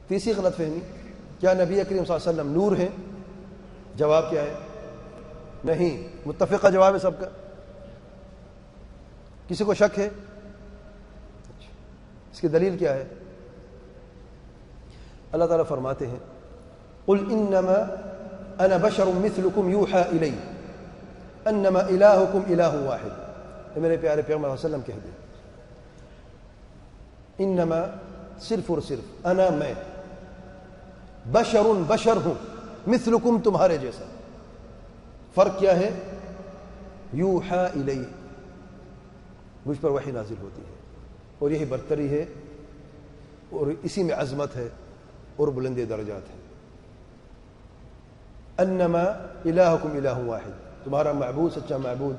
تیسری غلط فہمی، کیا نبی کریم صلی اللہ علیہ وسلم نور ہیں؟ جواب کیا ہے؟ نہیں، متفقہ جواب ہے سب کا. کسی کو شک ہے؟ اس کی دلیل کیا ہے؟ اللہ تعالیٰ فرماتے ہیں قل انما انا بشر مثلکم یوحى الی انما الہکم الہ واحد. میرے پیارے پیغمبر صلی اللہ علیہ وسلم کہہ دیں انما صرف اور صرف انا میں بشر ہوں مثلکم تمہارے جیسا. فرق کیا ہے؟ یوحى الی، مجھ پر وحی نازل ہوتی ہے، اور یہی برتری ہے اور اسی میں عظمت ہے اور بلند درجات ہے. انما الہکم الہ واحد، تمہارا معبود سچا معبود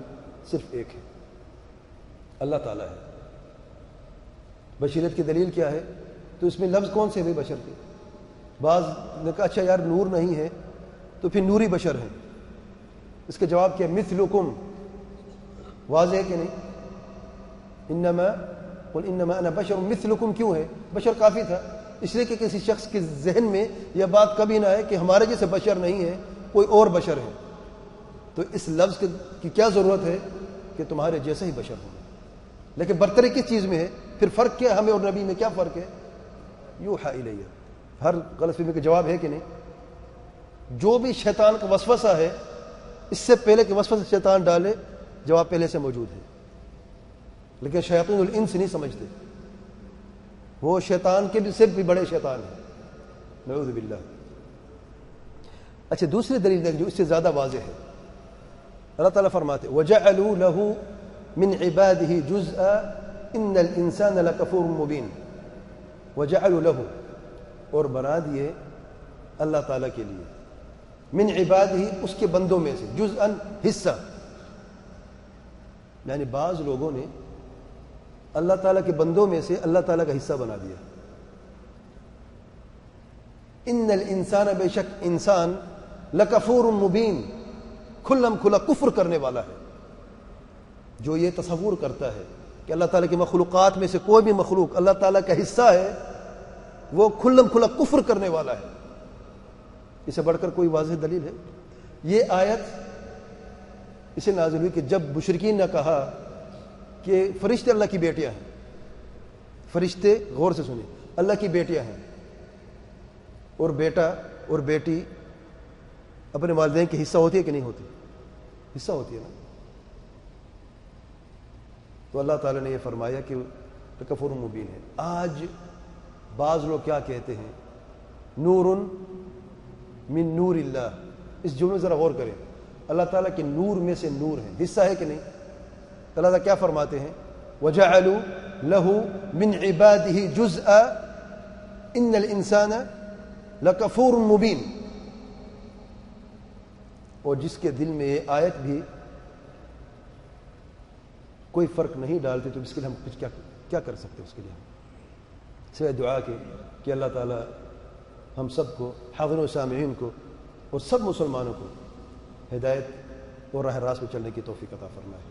صرف ایک ہے، اللہ تعالیٰ ہے. بشریت کی دلیل کیا ہے؟ تو اس میں لفظ کون سے ہیں بشر کے؟ بعض نے کہا اچھا یار نور نہیں ہے تو پھر نوری بشر ہیں. اس کا جواب کیا؟ مثلکم، واضح ہے کہ نہیں؟ انما قل انما انا بشر مثلکم کیوں ہے؟ بشر کافی تھا، اس لیے کہ کسی شخص کے ذہن میں یہ بات کبھی نہ آئے کہ ہمارے جیسے بشر نہیں ہے، کوئی اور بشر ہے. تو اس لفظ کی کیا ضرورت ہے کہ تمہارے جیسا ہی بشر ہو. لیکن برتری کس چیز میں ہے؟ پھر فرق کیا ہمیں اور نبی میں؟ کیا فرق ہے؟ یوحى الی. ہر غلط فہمی کا جواب ہے کہ نہیں؟ جو بھی شیطان کا وسوسہ ہے، اس سے پہلے کہ وسوسہ شیطان ڈالے جواب پہلے سے موجود ہے. لیکن شیاطین الانس نہیں سمجھتے، وہ شیطان کے بھی سے بھی بڑے شیطان ہیں، نعوذ باللہ. اچھا دوسری دلیل دیکھ جو اس سے زیادہ واضح ہے. اللہ تعالیٰ فرماتے وَجَعَلُوا لَهُ مِنْ عِبَادِهِ جُزْءًا إِنَّ الْإِنسَانَ لَكَفُورٌ مُبِينٌ. وَجَعَلُوا لَهُ، اور بنا دیے اللہ تعالیٰ کے لیے، من عبادہ، اس کے بندوں میں سے، جزءاً حصہ. یعنی بعض لوگوں نے اللہ تعالیٰ کے بندوں میں سے اللہ تعالیٰ کا حصہ بنا دیا. ان الانسان، بے شک انسان، لکفور مبین، کھلم کھلا کفر کرنے والا ہے. جو یہ تصور کرتا ہے کہ اللہ تعالیٰ کی مخلوقات میں سے کوئی بھی مخلوق اللہ تعالیٰ کا حصہ ہے، وہ کھلم کھلا کفر کرنے والا ہے. اسے بڑھ کر کوئی واضح دلیل ہے؟ یہ آیت اسے نازل ہوئی کہ جب مشرکین نے کہا کہ فرشتے اللہ کی بیٹیاں ہیں. فرشتے، غور سے سنیں، اللہ کی بیٹیاں ہیں، اور بیٹا اور بیٹی اپنے والدین کی حصہ ہوتی ہے کہ نہیں ہوتی؟ حصہ ہوتی ہے نا. تو اللہ تعالیٰ نے یہ فرمایا کہ کفر مبین ہے. آج بعض لوگ کیا کہتے ہیں؟ نور من نور اللہ. اس جملے ذرا غور کریں. اللہ تعالیٰ کے نور میں سے نور ہے، حصہ ہے کہ نہیں؟ اللہ تعالیٰ کیا فرماتے ہیں؟ وَجَعَلُوا لَهُ مِنْ عِبَادِهِ جُزْءًا إِنَّ الْإِنسَانَ لَكَفُورٌ مُبِينٌ. اور جس کے دل میں یہ آیت بھی کوئی فرق نہیں ڈالتی تو اس کے لیے ہم کچھ کیا کر سکتے ہیں؟ اس کے لیے ہم سوائے دعا کے کہ اللہ تعالیٰ ہم سب کو، حاضرین و سامعین کو، اور سب مسلمانوں کو ہدایت اور راہ راست پہ چلنے کی توفیق عطا فرمائے.